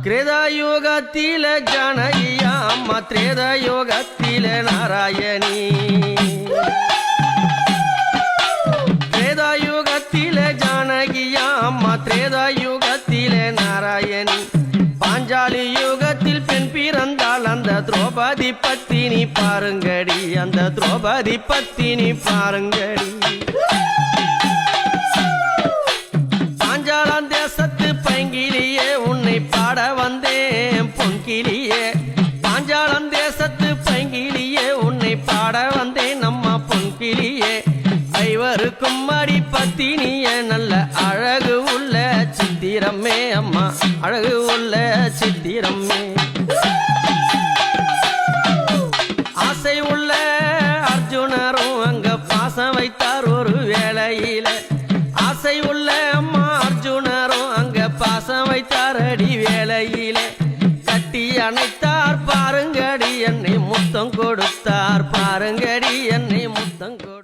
கிரேதாயுகத்தில ஜானகியா அம்மா திரேதாயுகத்தில நாராயணி கிரேதாயுகத்தில ஜானகியா அம்மா திரேதாயுகத்தில நாராயணி பாஞ்சாலி யுகத்தில் பெண் பிறந்தால் அந்த திரௌபதி பத்தினி பாருங்கடி அந்த திரௌபதி பத்தினி பாருங்கடி பாஞ்சாலம் தேசத்து பைங்கிலியே உன்னை பாட வந்தேன் பொன்கிலியே பாஞ்சாலம் தேசத்து பைங்கிலியே உன்னை பாட வந்தேன் நம்ம பொன்கிலியே ஐவருக்கும் அடி பத்தினிய நல்ல அழகு உள்ள சித்திரமே அம்மா அழகு உள்ள சித்திரமே ஆசை உள்ள அர்ஜுனரும் அங்க பாசம் வைத்தார் ஒரு வேளையில ஆசை உள்ள அம்மா அர்ஜுனரும் அங்க பாசம் வைத்தார் அடி வேளையில கட்டி அணைத்தார் பாருங்கடி என்னை முத்தம் கொடுத்தார் பாருங்கடி